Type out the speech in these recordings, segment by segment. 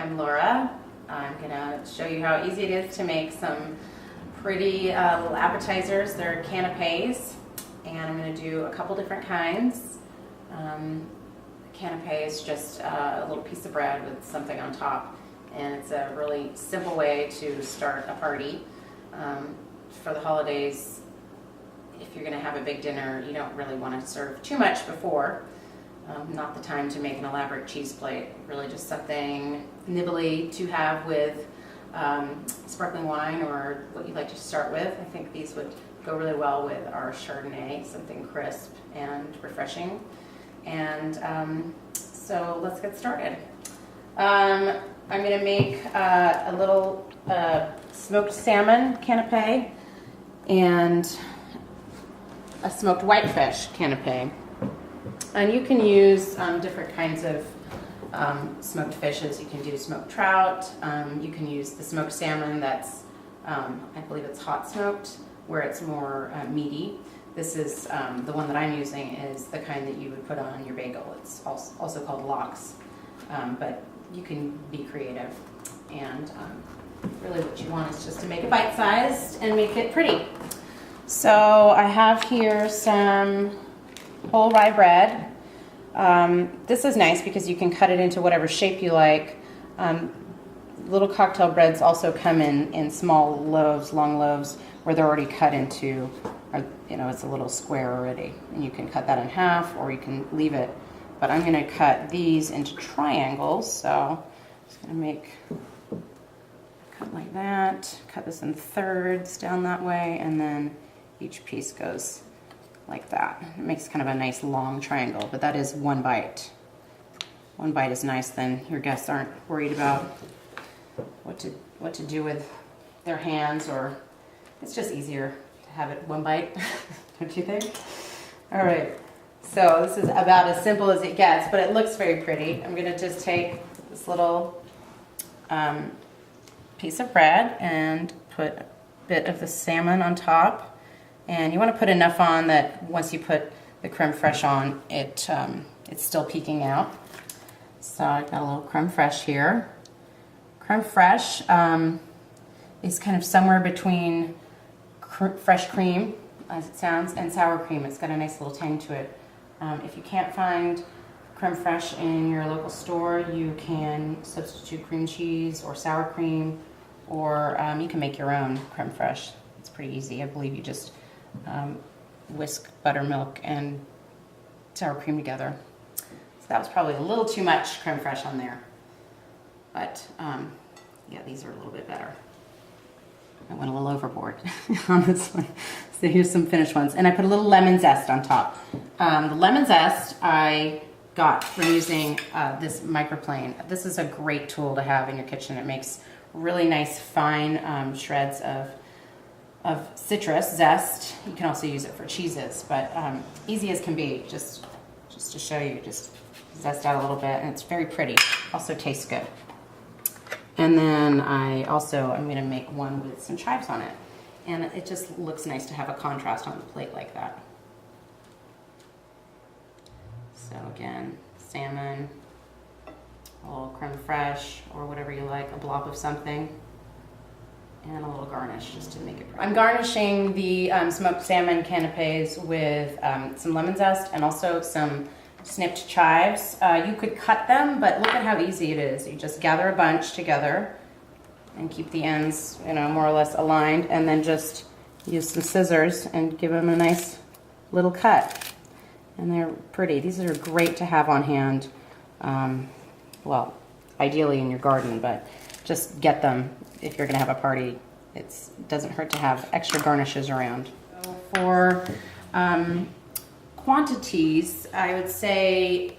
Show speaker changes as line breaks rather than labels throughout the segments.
I'm Laura. I'm gonna show you how easy it is to make some pretty little appetizers. They're canapes, and I'm gonna do a couple different kinds. Canape is just a little piece of bread with something on top, and it's a really simple way to start a party. For the holidays, if you're gonna have a big dinner, you don't really want to serve too much before. Not the time to make an elaborate cheese plate, really just something nibbly to have with sparkling wine or what you'd like to start with. I think these would go really well with our Chardonnay, something crisp and refreshing. And so let's get started. I'm going to make a little smoked salmon canape and a smoked whitefish canape. And you can use different kinds of smoked fishes. You can do smoked trout. You can use the smoked salmon that's, I believe it's hot smoked, where it's more meaty. This is the one that I'm using is the kind that you would put on your bagel. It's also called lox, but you can be creative. And really what you want is just to make it bite-sized and make it pretty. So I have here some whole rye bread. This is nice because you can cut it into whatever shape you like. Little cocktail breads also come in small loaves, long loaves, where they're already cut into, it's a little square already. And you can cut that in half or you can leave it. But I'm going to cut these into triangles. So I'm just going to make a cut like that. Cut this in thirds down that way, and then each piece goes like that. It makes kind of a nice long triangle, but that is one bite. One bite is nice, then your guests aren't worried about what to do with their hands, or it's just easier to have it one bite, don't you think? All right, so this is about as simple as it gets, but it looks very pretty. I'm gonna just take this little piece of bread and put a bit of the salmon on top. And you want to put enough on that once you put the creme fraiche on, it's still peeking out. So I've got a little creme fraiche here. Creme fraiche is kind of somewhere between fresh cream, as it sounds, and sour cream. It's got a nice little tang to it. If you can't find creme fraiche in your local store, you can substitute cream cheese or sour cream, or you can make your own creme fraiche. It's pretty easy. I believe you just whisk buttermilk and sour cream together. So that was probably a little too much creme fraiche on there. But yeah, these are a little bit better. I went a little overboard on this one. So here's some finished ones. And I put a little lemon zest on top. The lemon zest I got from using this microplane. This is a great tool to have in your kitchen. It makes really nice fine shreds of citrus zest. You can also use it for cheeses, but easy as can be, just to show you, just zest out a little bit, and it's very pretty. Also tastes good. And then I'm going to make one with some chives on it, and it just looks nice to have a contrast on the plate like that. So again, salmon, a little creme fraiche, or whatever you like, a blob of something, and a little garnish just to make it pretty. I'm garnishing the smoked salmon canapes with some lemon zest and also some snipped chives. You could cut them, but look at how easy it is. You just gather a bunch together and keep the ends, more or less aligned, and then just use some scissors and give them a nice little cut. And they're pretty. These are great to have on hand. Well, ideally in your garden, but just get them if you're going to have a party. It doesn't hurt to have extra garnishes around. So for quantities, I would say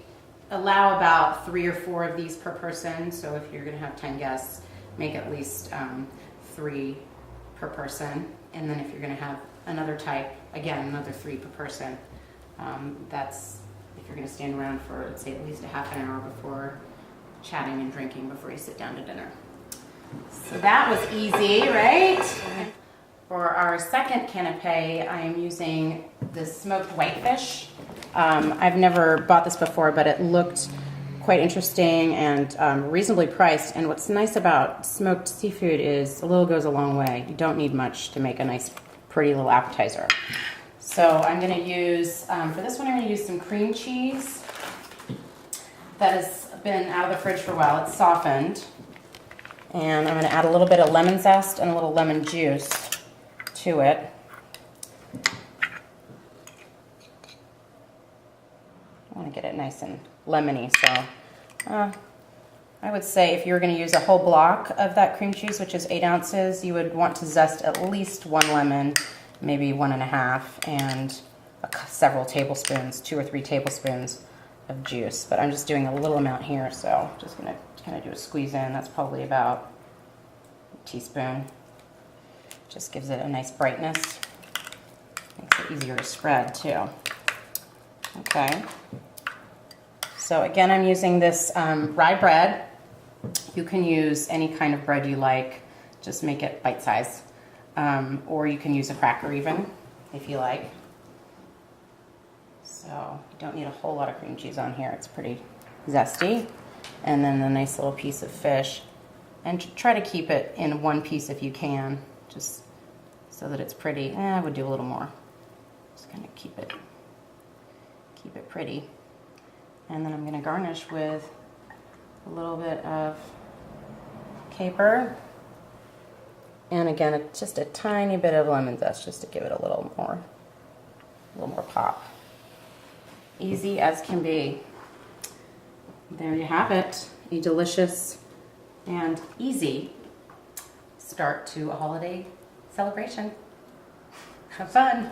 allow about 3 or 4 of these per person. So if you're going to have 10 guests, make at least 3 per person. And then if you're going to have another type, again, another 3 per person. That's if you're going to stand around for, let's say, at least a half an hour before chatting and drinking before you sit down to dinner. So that was easy, right? For our second canape, I am using the smoked whitefish. I've never bought this before, but it looked quite interesting and reasonably priced. And what's nice about smoked seafood is a little goes a long way. You don't need much to make a nice, pretty little appetizer. So I'm going to use, for this one, I'm going to use some cream cheese that has been out of the fridge for a while. It's softened. And I'm going to add a little bit of lemon zest and a little lemon juice to it. I want to get it nice and lemony, so I would say if you were going to use a whole block of that cream cheese, which is 8 ounces, you would want to zest at least 1 lemon, maybe 1.5, and several tablespoons, 2 or 3 tablespoons of juice. But I'm just doing a little amount here, so just going to kind of do a squeeze in. That's probably about a teaspoon. Just gives it a nice brightness. Makes it easier to spread too. Okay. So again, I'm using this rye bread. You can use any kind of bread you like. Just make it bite size. Or you can use a cracker even, if you like. So you don't need a whole lot of cream cheese on here. It's pretty zesty. And then a nice little piece of fish. And try to keep it in one piece if you can, just so that it's pretty. I would do a little more. Just kind of keep it pretty. And then I'm going to garnish with a little bit of caper. And again, just a tiny bit of lemon zest just to give it a little more pop. Easy as can be. There you have it. A delicious and easy start to a holiday celebration. Have fun.